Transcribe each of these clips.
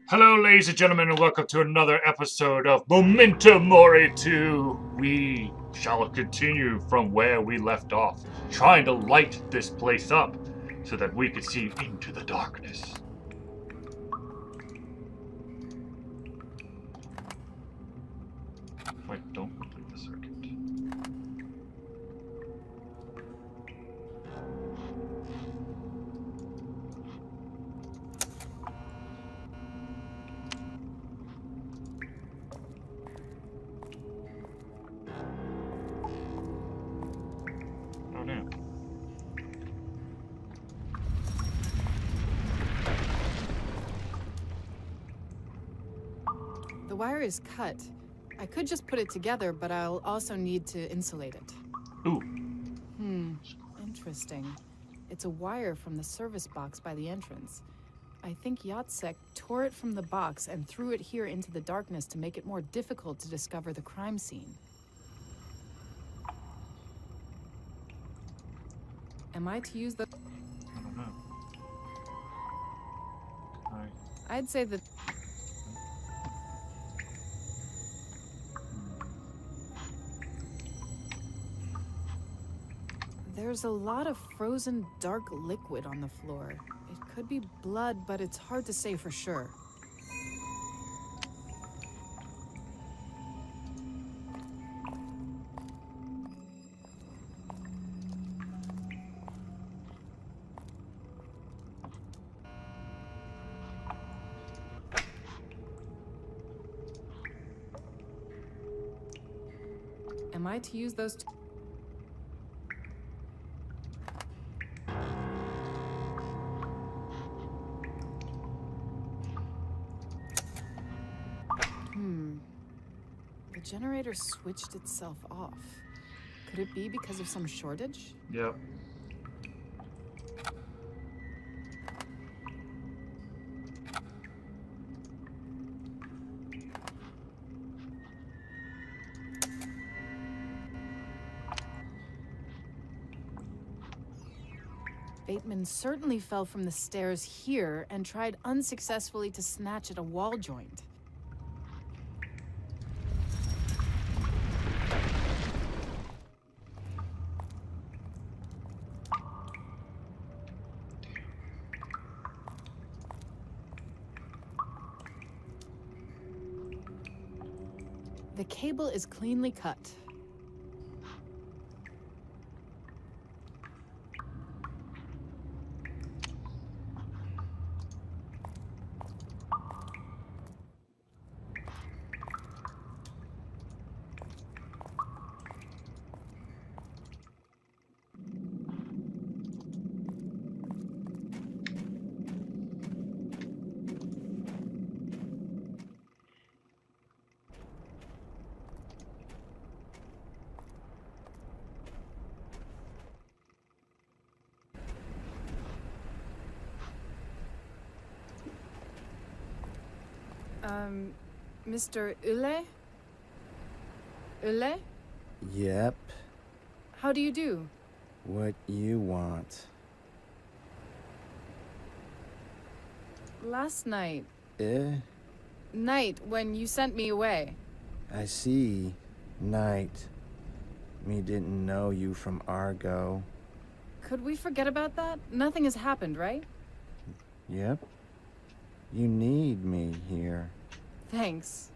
Hello, ladies and gentlemen, and welcome to another episode of Momento Mori 2. We shall continue from where we left off, trying to light this place up so that we can see into the darkness. Wait, don't complete the circuit. Oh, no. The wire is cut. I could just put it together, but I'll also need to insulate it. Ooh. Interesting. It's a wire from the service box by the entrance. I think Yatsek tore it from the box and threw it here into the darkness to make it more difficult to discover the crime scene. Am I to use the... I don't know. I'd say that... There's a lot of frozen dark liquid on the floor. It could be blood, but it's hard to say for sure. Am I to use those two? The generator switched itself off. Could it be because of some shortage? Yep. Bateman certainly fell from the stairs here and tried unsuccessfully to snatch at a wall joint. The cable is cleanly cut. Mr. Ule? Ule? Yep. How do you do? What you want? Last night. Night When you sent me away. I see. Night. Me didn't know you from Argo. Could we forget about that? Nothing has happened, right? Yep. You need me here. Thanks.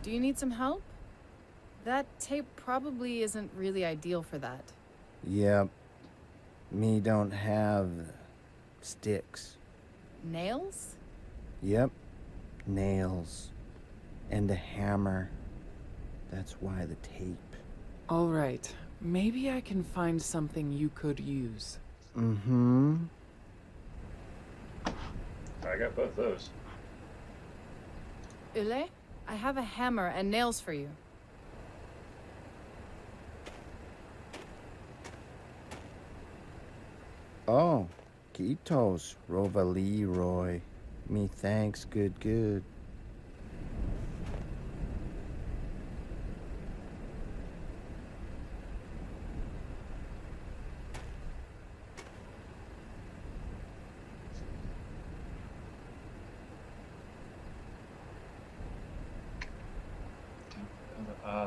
Do you need some help? That tape probably isn't really ideal for that. Yep. Me don't have sticks. Nails? Yep. Nails. And a hammer. That's why the tape. All right. Maybe I can find something you could use. Mm-hmm. I got both those. Ule, I have a hammer and nails for you. Oh. Kitos, Rovali Roy. Me thanks, good.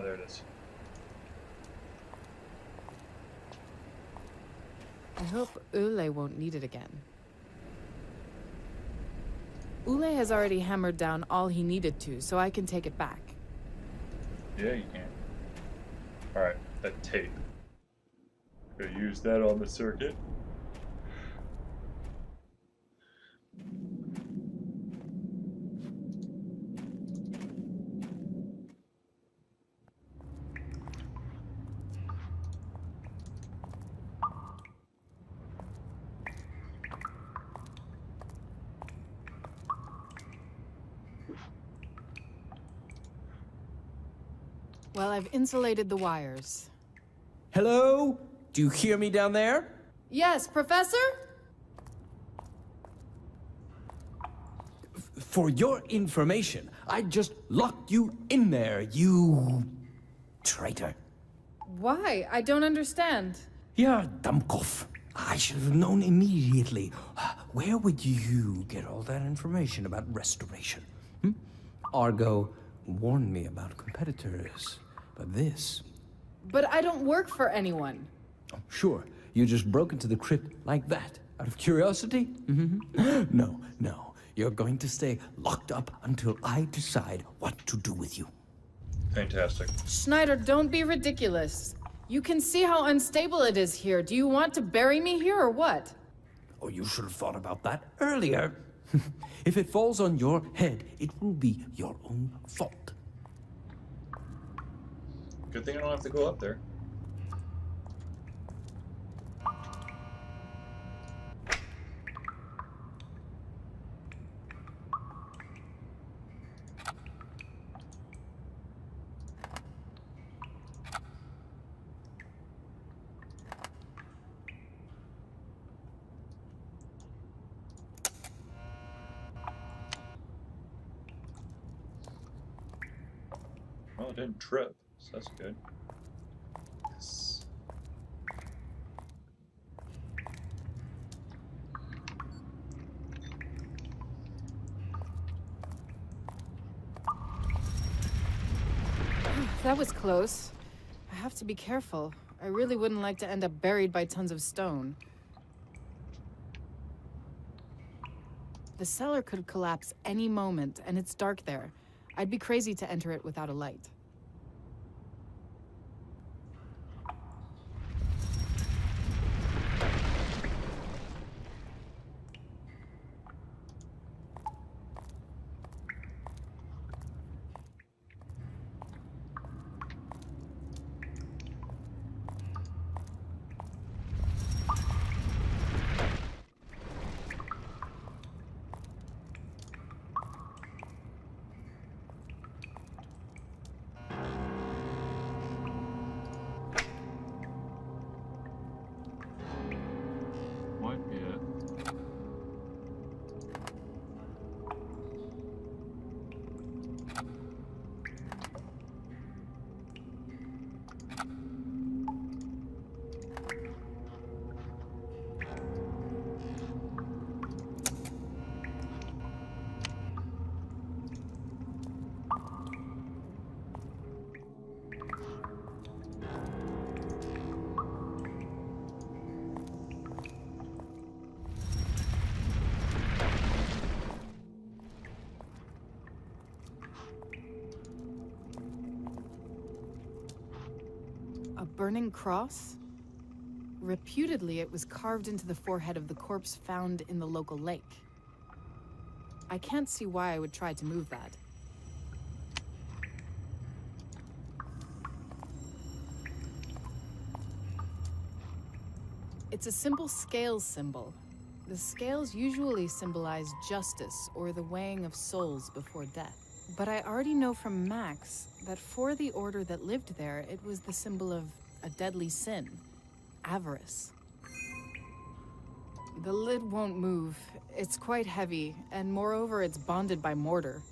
Oh, there it is. I hope Ule won't need it again. Ule has already hammered down all he needed to, so I can take it back. Yeah, you can. Alright, that tape. Gonna use that on the circuit. Well, I've insulated the wires. Hello? Do you hear me down there? Yes, Professor? For your information, I just locked you in there, you traitor. Why? I don't understand. Yeah, Dummkopf. I should have known immediately. Where would you get all that information about restoration? Argo warned me about competitors, but this... But I don't work for anyone. Oh, sure, you just broke into the crypt like that, out of curiosity? No, no. You're going to stay locked up until I decide what to do with you. Fantastic. Schneider, don't be ridiculous. You can see how unstable it is here. Do you want to bury me here or what? Oh, you should have thought about that earlier. If it falls on your head, it will be your own fault. Good thing I don't have to go up there. Well, it didn't trip, so that's good. Yes. That was close. I have to be careful. I really wouldn't like to end up buried by tons of stone. The cellar could collapse any moment, and it's dark there. I'd be crazy to enter it without a light. Might be it. A burning cross? Reputedly, it was carved into the forehead of the corpse found in the local lake. I can't see why I would try to move that. It's a simple scales symbol. The scales usually symbolize justice or the weighing of souls before death. But I already know from Max that for the order that lived there, it was the symbol of a deadly sin, avarice. The lid won't move. It's quite heavy, and moreover, it's bonded by mortar.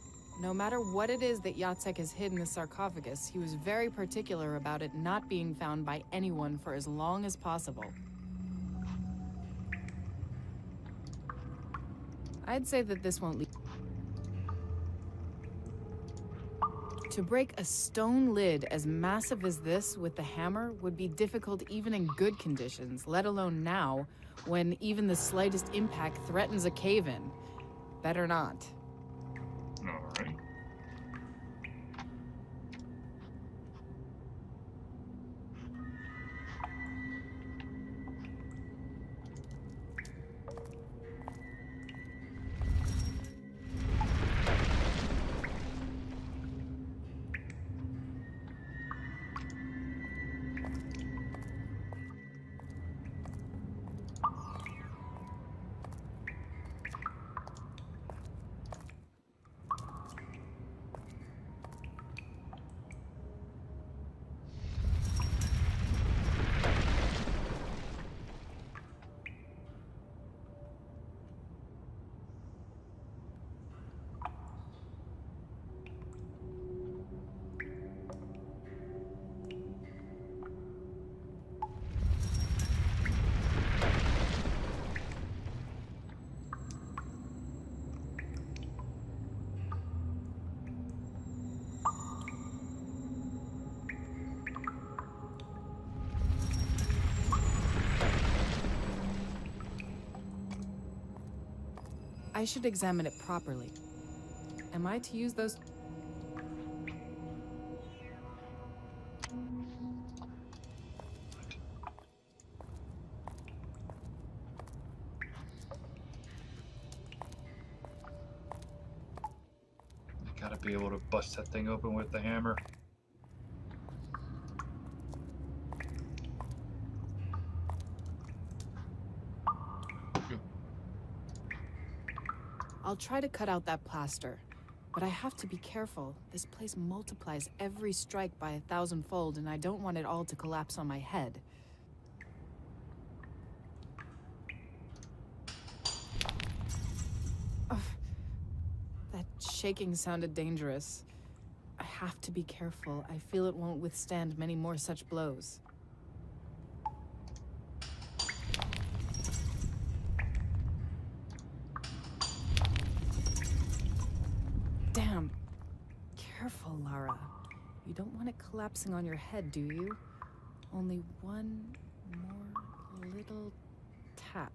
No matter what it is that Jacek has hid in the sarcophagus, he was very particular about it not being found by anyone for as long as possible. I'd say that this won't lead. To break a stone lid as massive as this with the hammer would be difficult even in good conditions, let alone now, when even the slightest impact threatens a cave-in. Better not. Alright. I should examine it properly. Am I to use those? I gotta be able to bust that thing open with the hammer. I'll try to cut out that plaster, but I have to be careful. This place multiplies every strike by 1,000-fold, and I don't want it all to collapse on my head. Ugh. That shaking sounded dangerous. I have to be careful. I feel it won't withstand many more such blows. Damn. Careful, Lara. You don't want it collapsing on your head, do you? Only one more little tap.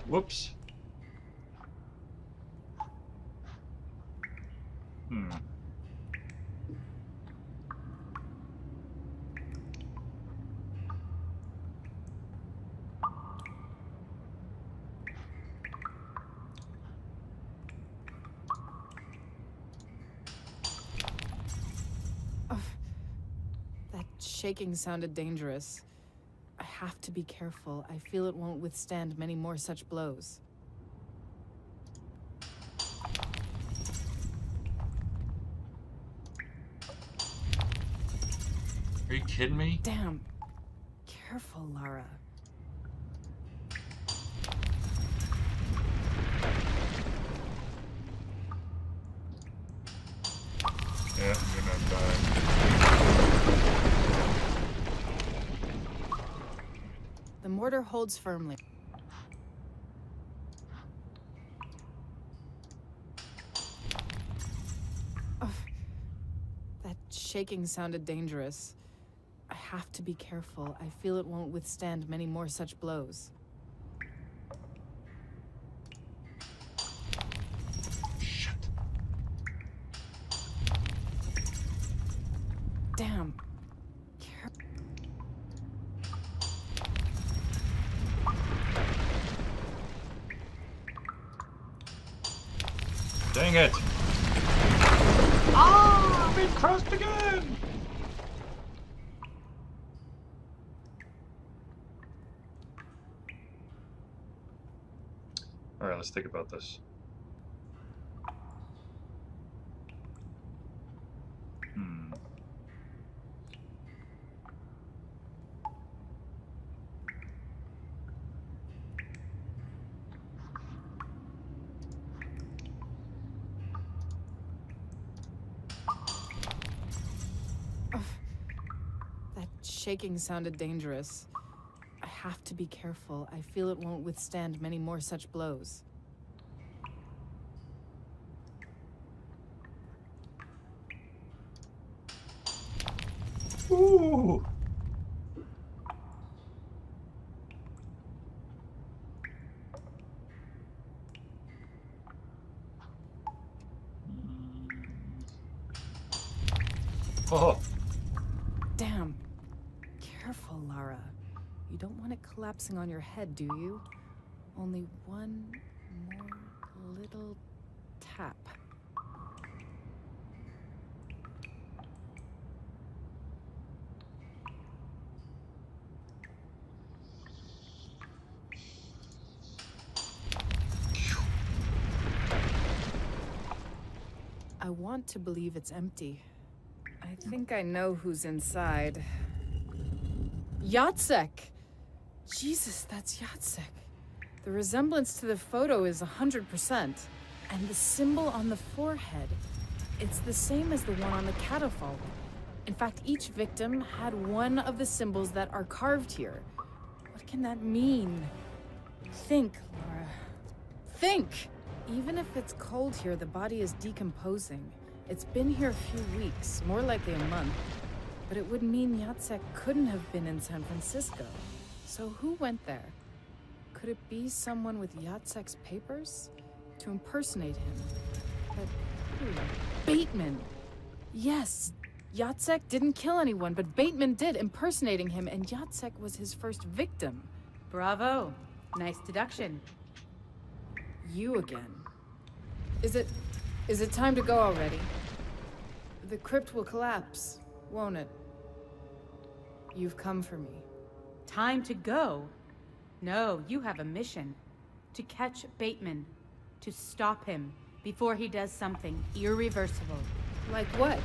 Whoops. That shaking sounded dangerous. I have to be careful. I feel it won't withstand many more such blows. Are you kidding me? Damn. Careful, Lara. Yeah, I'm gonna die. The mortar holds firmly. Ugh. That shaking sounded dangerous. I have to be careful. I feel it won't withstand many more such blows. Shit. Damn. Dang it! Ah! I've been crushed again! Alright, let's think about this. shaking sounded dangerous. I have to be careful. I feel it won't withstand many more such blows. Ooh. Oh. Damn. Careful, Lara. You don't want it collapsing on your head, do you? Only one more little tap. I want to believe it's empty. I think I know who's inside. Yatsek! Jesus, that's Yatsek. The resemblance to the photo is 100%. And the symbol on the forehead, it's the same as the one on the catafalque. In fact, each victim had one of the symbols that are carved here. What can that mean? Think, Laura. Think! Even if it's cold here, the body is decomposing. It's been here a few weeks, more likely a month. But it would mean Yatsek couldn't have been in San Francisco. So who went there? Could it be someone with Yatsek's papers? To impersonate him? But who? Bateman! Yes, Yatsek didn't kill anyone, but Bateman did, impersonating him, and Yatsek was his first victim. Bravo. Nice deduction. You again. Is it time to go already? The crypt will collapse, won't it? You've come for me. Time to go? No, you have a mission. To catch Bateman. To stop him before he does something irreversible. Like what?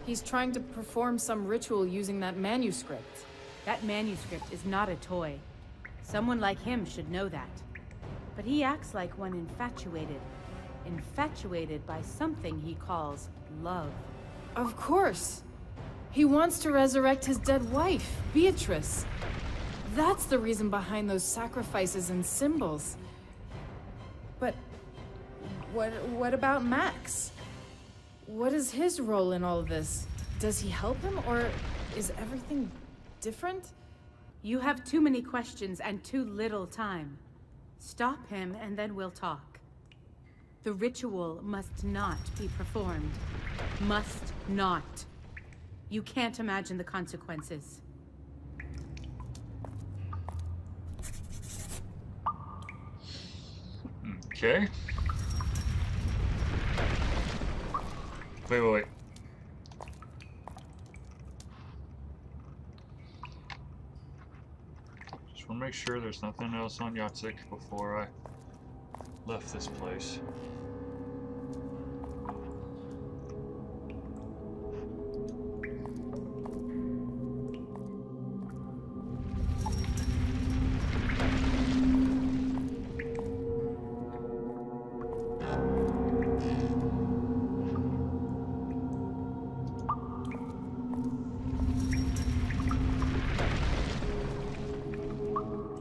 He's trying to perform some ritual using that manuscript. That manuscript is not a toy. Someone like him should know that. But he acts like one infatuated. Infatuated by something he calls love. Of course. He wants to resurrect his dead wife, Beatrice. That's the reason behind those sacrifices and symbols. But what about Max? What is his role in all of this? Does he help him, or is everything different? You have too many questions and too little time. Stop him and then we'll talk. The ritual must not be performed. Must not. You can't imagine the consequences. Okay. Wait. Just want to make sure there's nothing else on Yatsek before I left this place.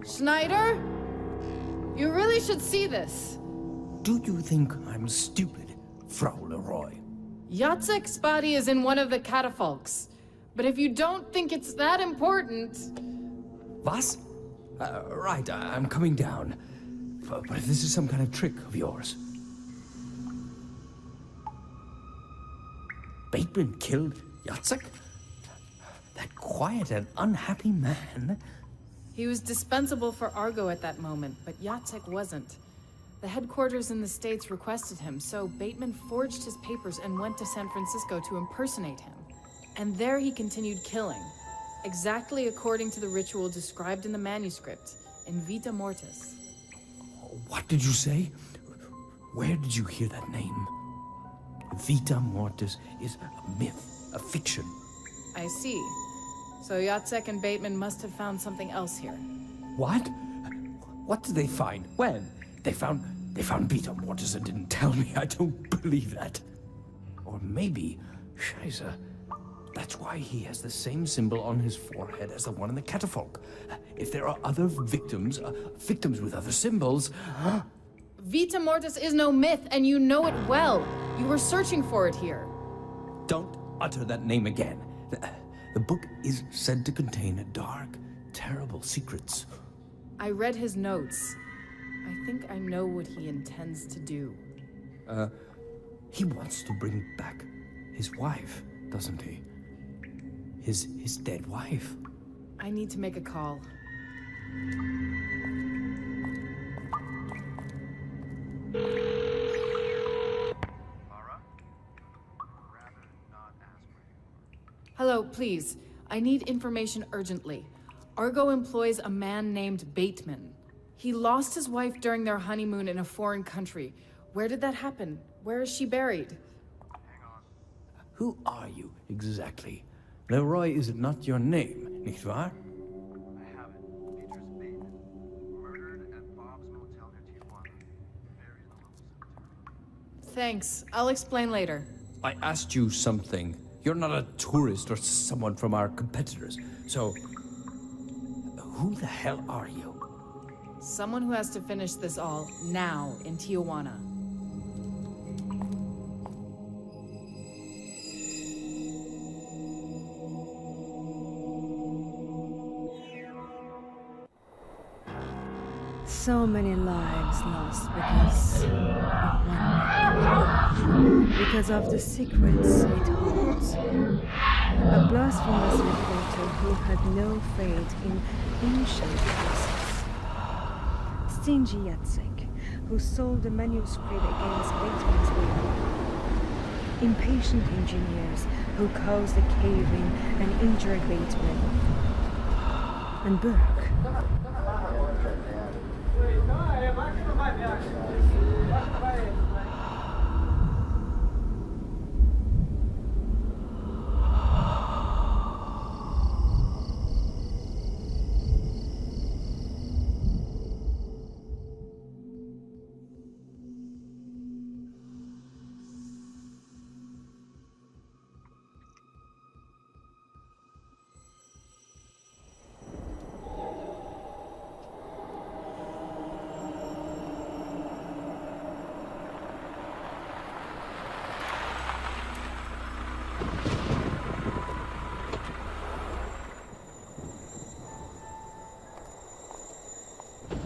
Schneider? You really should see this. Do you think I'm stupid, Frau Leroy? Yatsek's body is in one of the catafalques. But if you don't think it's that important... Was? Right, I'm coming down. But if this is some kind of trick of yours... Bateman killed Yatsek? That quiet and unhappy man? He was dispensable for Argo at that moment, but Yatsek wasn't. The headquarters in the States requested him, so Bateman forged his papers and went to San Francisco to impersonate him. And there he continued killing, exactly according to the ritual described in the manuscript, in Vita Mortis. What did you say? Where did you hear that name? Vita Mortis is a myth, a fiction. I see. So Yatsek and Bateman must have found something else here. What? What did they find? When? They found Vita Mortis and didn't tell me. I don't believe that. Or maybe, Scheiße, That's why he has the same symbol on his forehead as the one in the catafalque. If there are other victims, victims with other symbols... Vita Mortis is no myth, and you know it well. You were searching for it here. Don't utter that name again. The book is said to contain dark, terrible secrets. I read his notes. I think I know what he intends to do. He wants to bring back his wife, doesn't he? His dead wife. I need to make a call. Hello, please. I need information urgently. Argo employs a man named Bateman. He lost his wife during their honeymoon in a foreign country. Where did that happen? Where is she buried? Who are you, exactly? Leroy is not your name, nicht wahr? I have it. Beatrice Bateman. Murdered at Bob's Motel near Tijuana. Buried in the local cemetery. Thanks. I'll explain later. I asked you something. You're not a tourist or someone from our competitors. So, who the hell are you? Someone who has to finish this all now in Tijuana. So many lives lost because of one myth. Because of the secrets it holds. A blasphemous reporter who had no faith in ancient curses. Stingy Yatsik, who sold the manuscript against Bateman's will. Impatient engineers who caused the cave-in and injured Bateman. And Burke.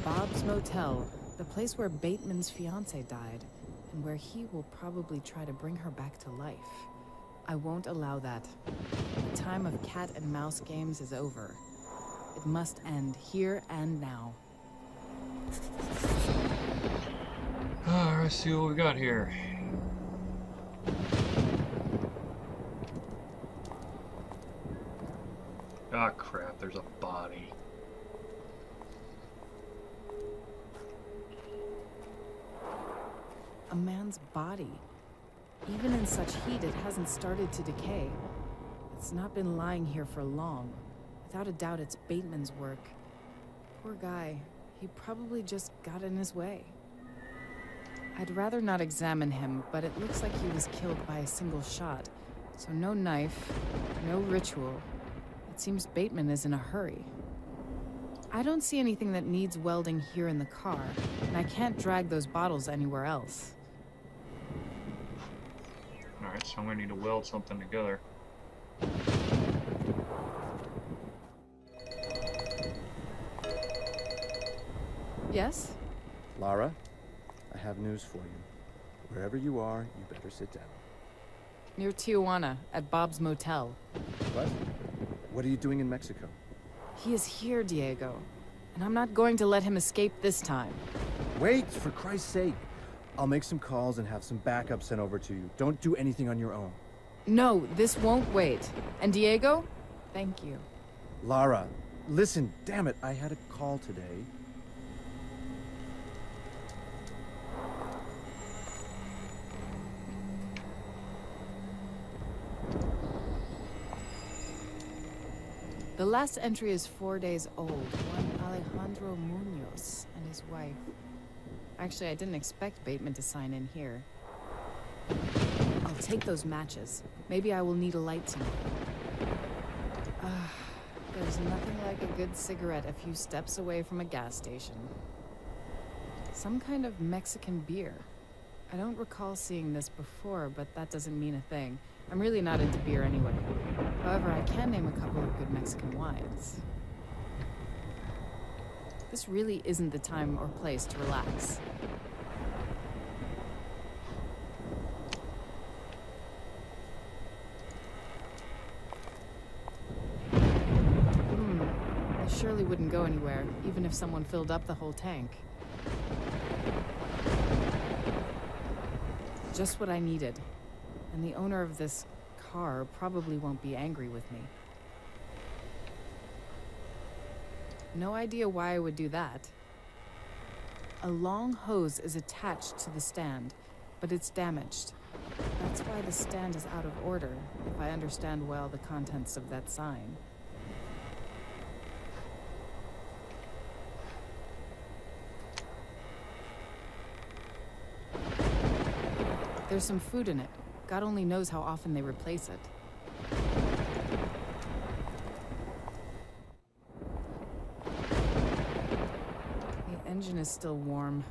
Bob's Motel, the place where Bateman's fiancée died, and where he will probably try to bring her back to life. I won't allow that. The time of cat and mouse games is over. It must end here and now. Alright, let's see what we got here. Ah, crap, there's a body. A man's body. Even in such heat, it hasn't started to decay. It's not been lying here for long. Without a doubt, it's Bateman's work. Poor guy. He probably just got in his way. I'd rather not examine him, but it looks like he was killed by a single shot. So no knife, no ritual. It seems Bateman is in a hurry. I don't see anything that needs welding here in the car, and I can't drag those bottles anywhere else. Alright, so I'm gonna need to weld something together. Yes? Lara, I have news for you. Wherever you are, you better sit down. Near Tijuana, at Bob's Motel. What? What are you doing in Mexico? He is here, Diego. And I'm not going to let him escape this time. Wait, for Christ's sake. I'll make some calls and have some backup sent over to you. Don't do anything on your own. No, this won't wait. And Diego? Thank you. Lara, listen, damn it, I had a call today. The last entry is 4 days old. One Alejandro Munoz and his wife. Actually, I didn't expect Bateman to sign in here. I'll take those matches. Maybe I will need a light somewhere. There's nothing like a good cigarette a few steps away from a gas station. Some kind of Mexican beer. I don't recall seeing this before, but that doesn't mean a thing. I'm really not into beer anyway. However, I can name a couple of good Mexican wines. This really isn't the time or place to relax. This surely wouldn't go anywhere, even if someone filled up the whole tank. Just what I needed. And the owner of this car probably won't be angry with me. No idea why I would do that. A long hose is attached to the stand, but it's damaged. That's why the stand is out of order, if I understand well the contents of that sign. There's some food in it. God only knows how often they replace it. The engine is still warm.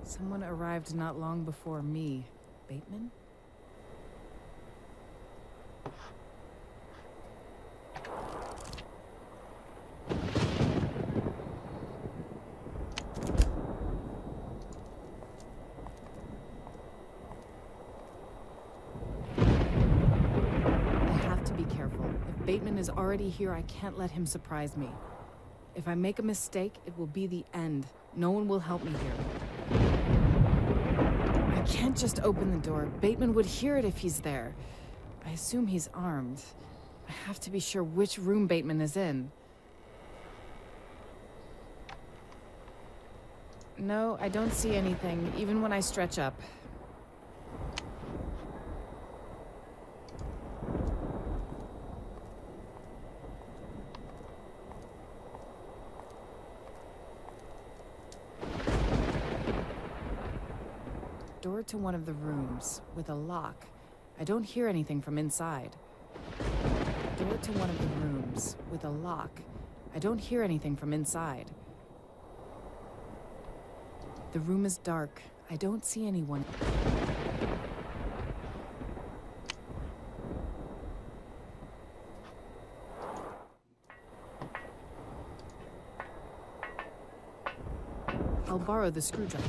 Someone arrived not long before me. Bateman? Bateman is already here. I can't let him surprise me. If I make a mistake, it will be the end. No one will help me here. I can't just open the door. Bateman would hear it if he's there. I assume he's armed. I have to be sure which room Bateman is in. No, I don't see anything, even when I stretch up. Door to one of the rooms, with a lock. I don't hear anything from inside. Door to one of the rooms, with a lock. I don't hear anything from inside. The room is dark. I don't see anyone. I'll borrow the screwdriver.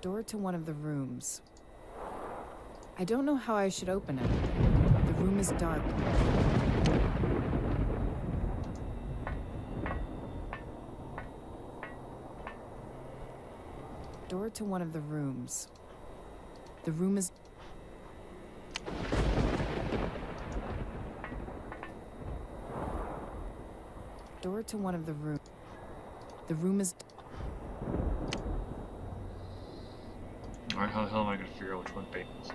Door to one of the rooms. I don't know how I should open it. The room is dark. Door to one of the rooms. The room is... Door to one of the rooms. The room is... Alright, how the hell am I gonna figure out which one Bateman's?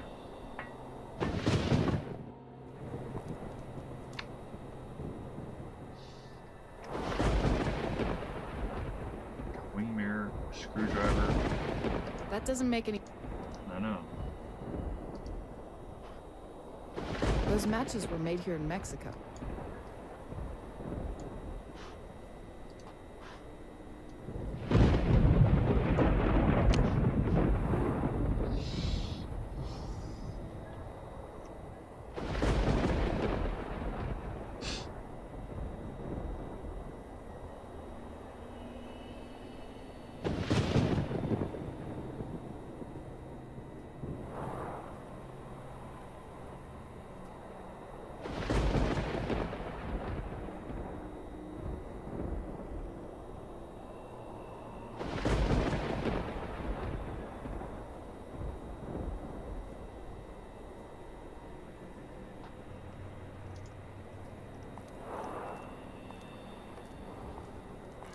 Wing mirror, screwdriver. That doesn't make any... I know. Those matches were made here in Mexico.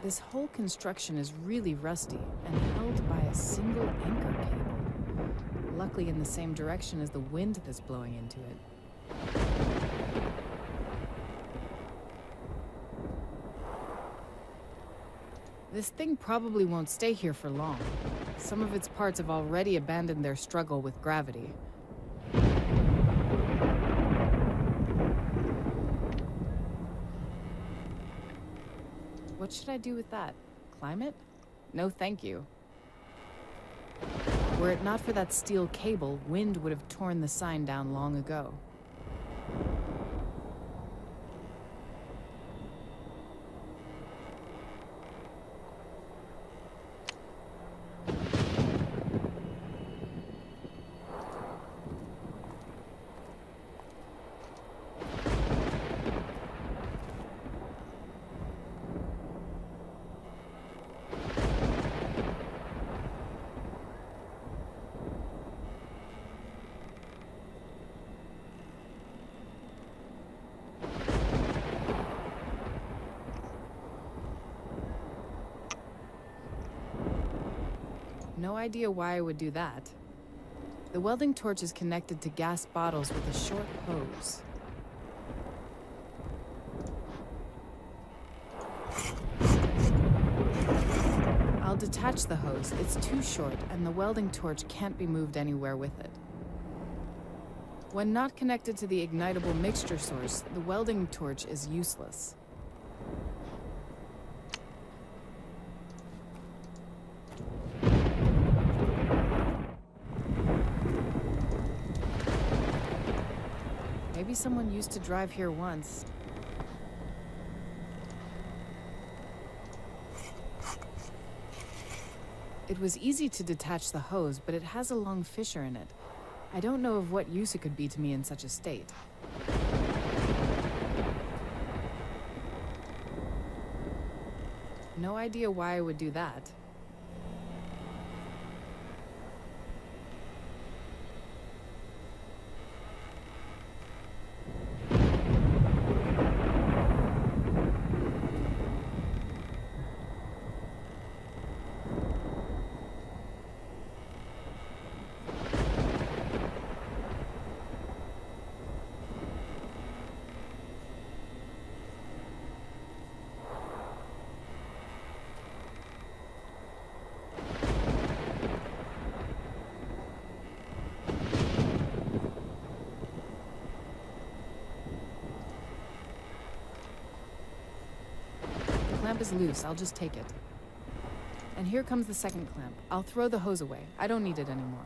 This whole construction is really rusty and held by a single anchor cable. Luckily in the same direction as the wind that's blowing into it. This thing probably won't stay here for long. Some of its parts have already abandoned their struggle with gravity. What should I do with that? Climb it? No, thank you. Were it not for that steel cable, wind would have torn the sign down long ago. No idea why I would do that. The welding torch is connected to gas bottles with a short hose. I'll detach the hose. It's too short, and the welding torch can't be moved anywhere with it. When not connected to the ignitable mixture source, the welding torch is useless. Maybe someone used to drive here once. It was easy to detach the hose, but it has a long fissure in it. I don't know of what use it could be to me in such a state. No idea why I would do that. The clamp is loose, I'll just take it. And here comes the second clamp. I'll throw the hose away. I don't need it anymore.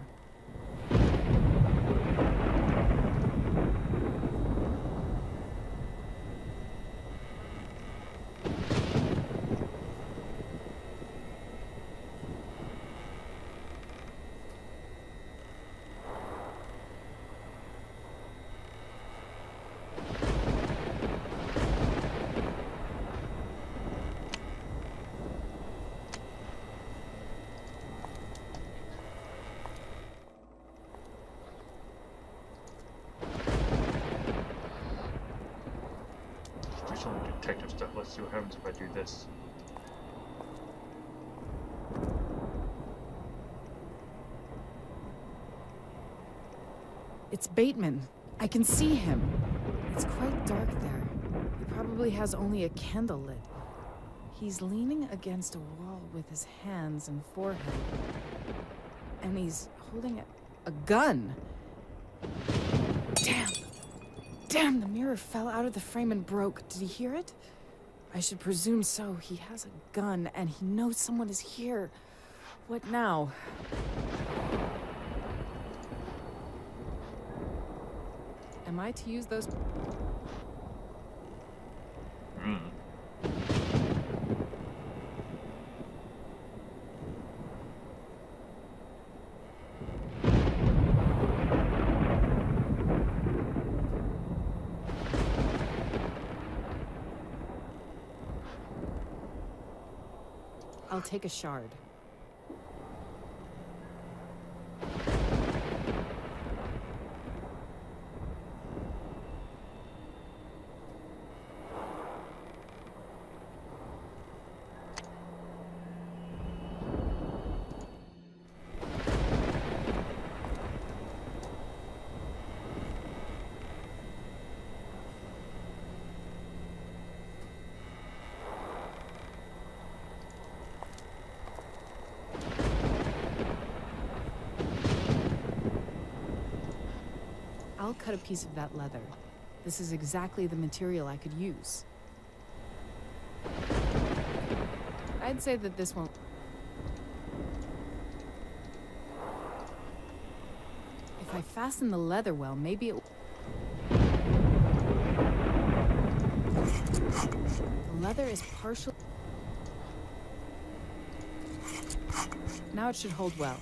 Do some detective stuff. Let's see what happens if I do this. It's Bateman. I can see him. It's quite dark there. He probably has only a candle lit. He's leaning against a wall with his hands and forehead. And he's holding a gun. Damn! Damn, the mirror fell out of the frame and broke. Did he hear it? I should presume so. He has a gun, and he knows someone is here. What now? Am I to use those? I'll take a shard. I'll cut a piece of that leather. This is exactly the material I could use. I'd say that this won't... If I fasten the leather well, maybe it... The leather is partial... Now it should hold well.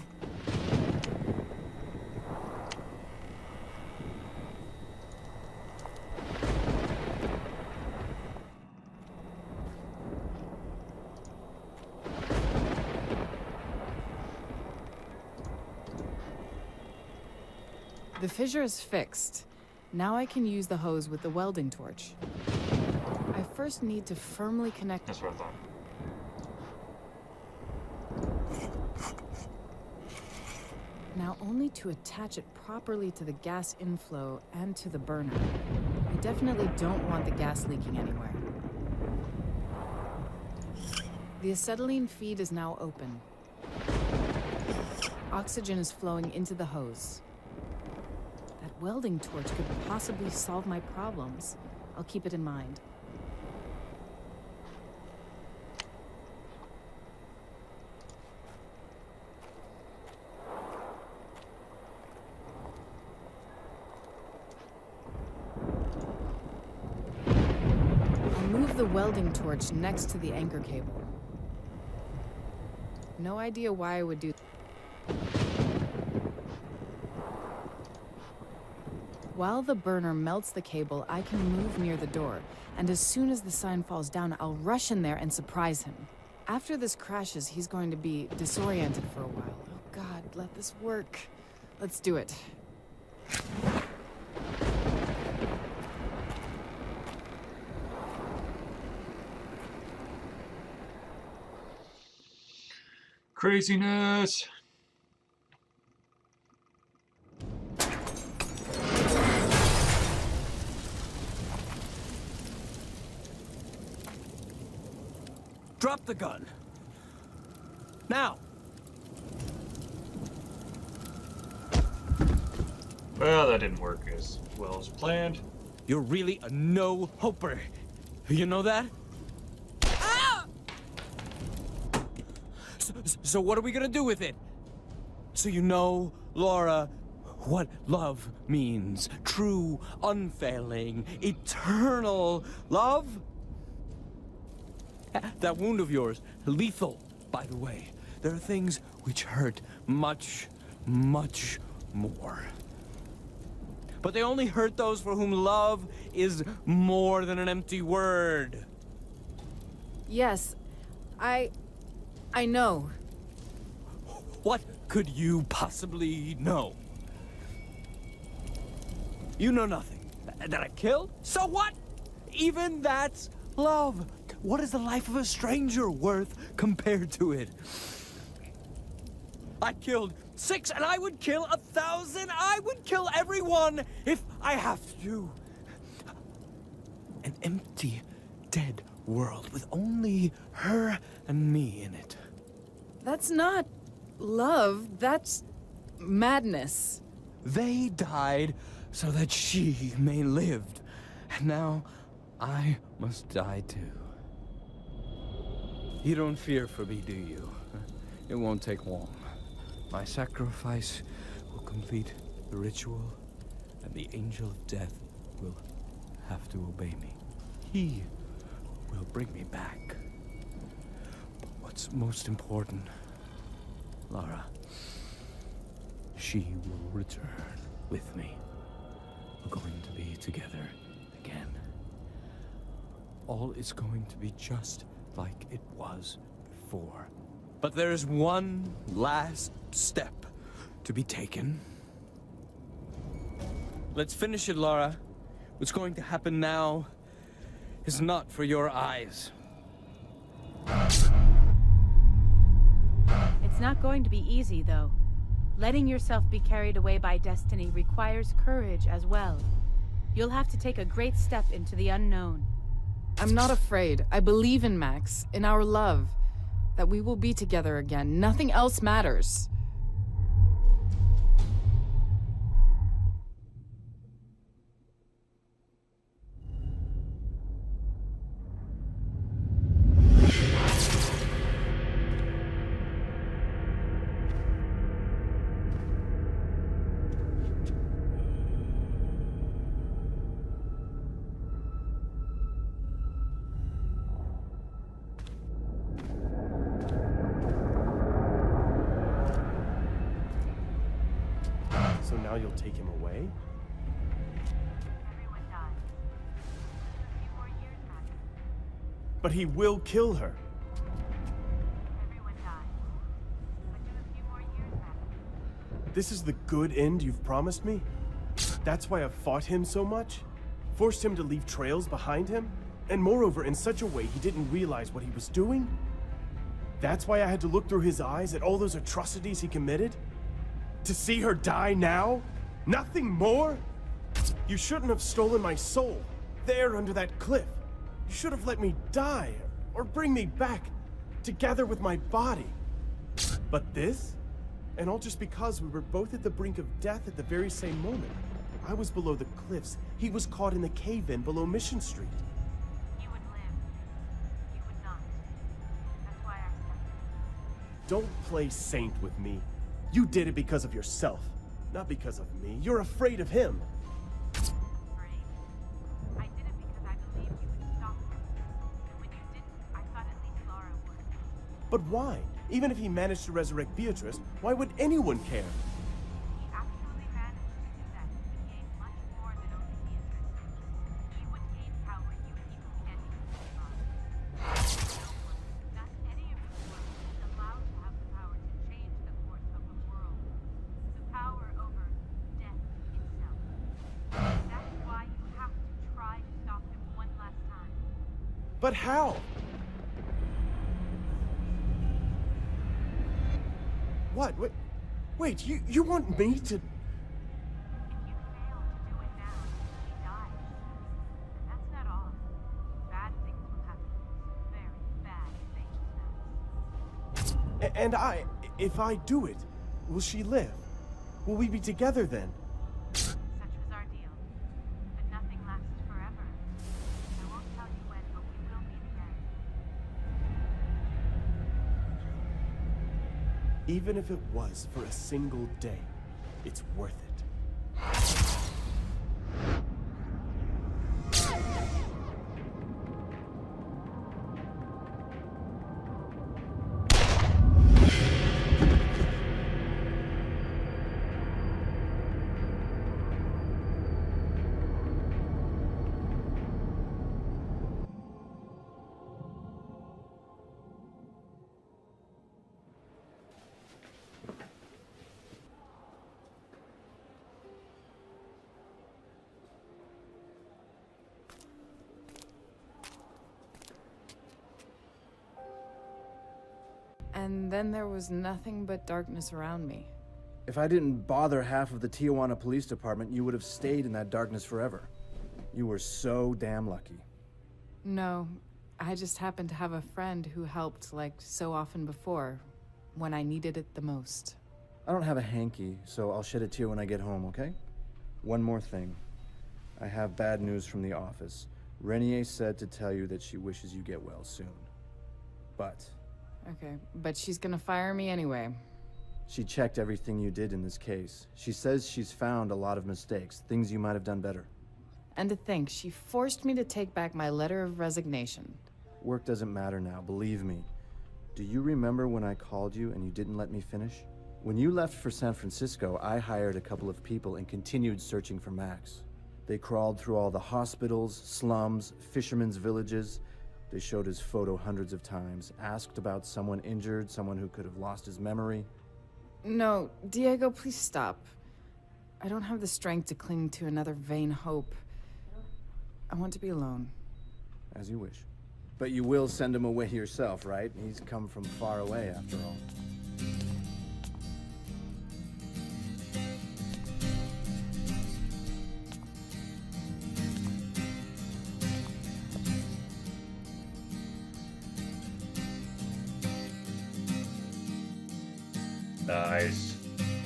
The fissure is fixed. Now I can use the hose with the welding torch. I first need to firmly connect... That's what I thought. Now only to attach it properly to the gas inflow and to the burner. I definitely don't want the gas leaking anywhere. The acetylene feed is now open. Oxygen is flowing into the hose. That welding torch could possibly solve my problems. I'll keep it in mind. The welding torch next to the anchor cable. No idea why I would do. While the burner melts the cable, I can move near the door, and as soon as the sign falls down, I'll rush in there and surprise him. After this crashes, he's going to be disoriented for a while. Oh God, let this work. Let's do it. Craziness! Drop the gun. Now! Well, that didn't work as well as planned. You're really a no-hoper. You know that? Ah! So what are we gonna do with it? So you know, Laura, what love means. True, unfailing, eternal love? That wound of yours, lethal, by the way. There are things which hurt much, much more. But they only hurt those for whom love is more than an empty word. Yes, I know. What could you possibly know? You know nothing. That I killed? So what? Even that's love. What is the life of a stranger worth compared to it? I killed 6 and I would kill 1,000. I would kill everyone if I have to. An empty, dead world with only her and me in it. That's not love, that's madness. They died so that she may live. And now I must die too. You don't fear for me, do you? It won't take long. My sacrifice will complete the ritual, and the angel of death will have to obey me. He will bring me back. But what's most important, Lara, she will return with me. We're going to be together again. All is going to be just like it was before. But there's one last step to be taken. Let's finish it, Lara. What's going to happen now is not for your eyes. It's not going to be easy, though. Letting yourself be carried away by destiny requires courage as well. You'll have to take a great step into the unknown. I'm not afraid. I believe in Max, in our love, that we will be together again. Nothing else matters. now you'll take him away? Everyone dies. A few more years, Max. But he will kill her. Everyone dies. But do a few more years, Max. This is the good end you've promised me? That's why I've fought him so much? Forced him to leave trails behind him? And moreover, in such a way he didn't realize what he was doing? That's why I had to look through his eyes at all those atrocities he committed? To see her die now? Nothing more? You shouldn't have stolen my soul, there under that cliff. You should have let me die, or bring me back, together with my body. But this? And all just because we were both at the brink of death at the very same moment. I was below the cliffs, he was caught in the cave-in below Mission Street. You would live. You would not. That's why I stepped in. Don't play saint with me. You did it because of yourself, not because of me. You're afraid of him. Afraid. I did it because I believed you would stop him. And when you didn't, I thought at least Laura would. But why? Even if he managed to resurrect Beatrice, why would anyone care? He actually managed to do that. He gained much more than only Beatrice. He would gain power you people can't even think of. No one, not any of the world, is allowed to have the power to change the course of a world. The power over death itself. That's why you have to try to stop him one last time. But how? What? Wait, you want me to... If you fail to do it now, he dies. And that's not all. Bad things will happen. Very bad things, Max. And if I do it, will she live? Will we be together then? Such was our deal. But nothing lasts forever. I won't tell you when, but we will meet again. Even if it was for a single day, it's worth it. And then there was nothing but darkness around me. If I didn't bother half of the Tijuana Police Department, you would have stayed in that darkness forever. You were so damn lucky. No, I just happened to have a friend who helped like so often before, when I needed it the most. I don't have a hanky, so I'll shed a tear when I get home, okay? One more thing. I have bad news from the office. Renier said to tell you that she wishes you get well soon. But Okay, but she's gonna fire me anyway. she checked everything you did in this case. She says she's found a lot of mistakes, things you might have done better. And to think, she forced me to take back my letter of resignation. Work doesn't matter now, believe me. Do you remember when I called you and you didn't let me finish? When you left for San Francisco, I hired a couple of people and continued searching for Max. They crawled through all the hospitals, slums, fishermen's villages. They showed his photo hundreds of times, asked about someone injured, someone who could have lost his memory. No, Diego, please stop. I don't have the strength to cling to another vain hope. I want to be alone. As you wish. But you will send him away yourself, right? He's come from far away, after all. Nice.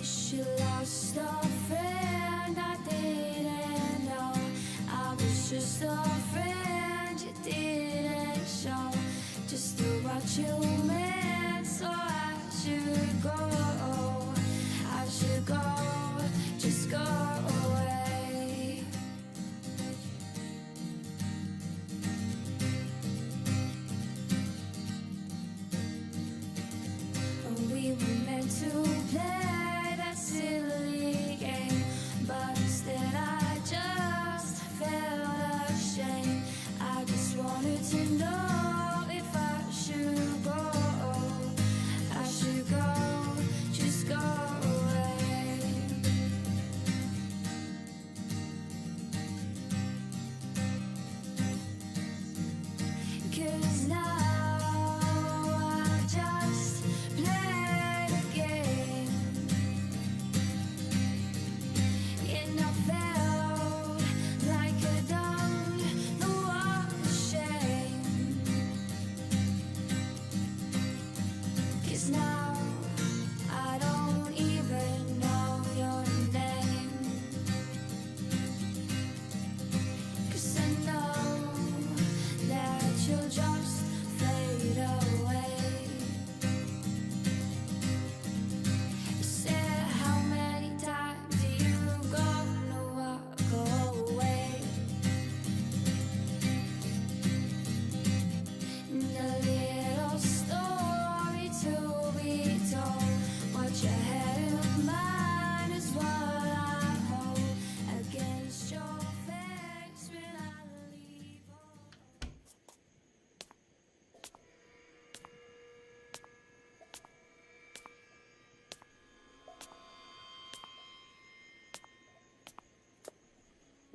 She lost a friend I didn't know. I was just a friend you didn't show. Just do what you meant, so I should go. I should go, just go away. We were meant to play that silly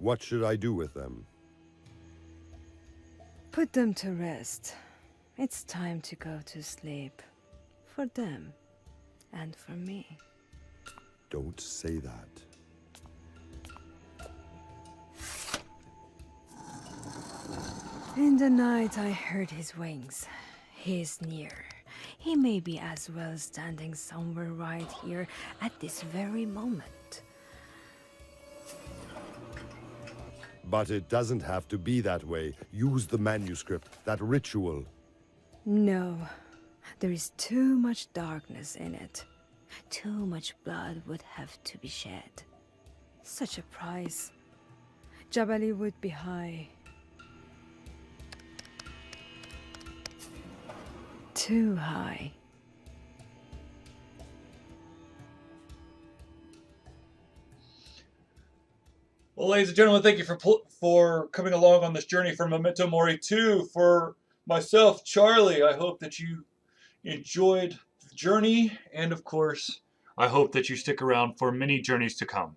What should I do with them? Put them to rest. It's time to go to sleep. For them. And for me. Don't say that. In the night I heard his wings. He is near. He may be as well standing somewhere right here at this very moment. But it doesn't have to be that way. Use the manuscript, that ritual. No. There is too much darkness in it. Too much blood would have to be shed. Such a price. Jabali would be high. Too high. Well, ladies and gentlemen, thank you for coming along on this journey from Memento Mori 2. For myself, Charlie, I hope that you enjoyed the journey, and of course, I hope that you stick around for many journeys to come.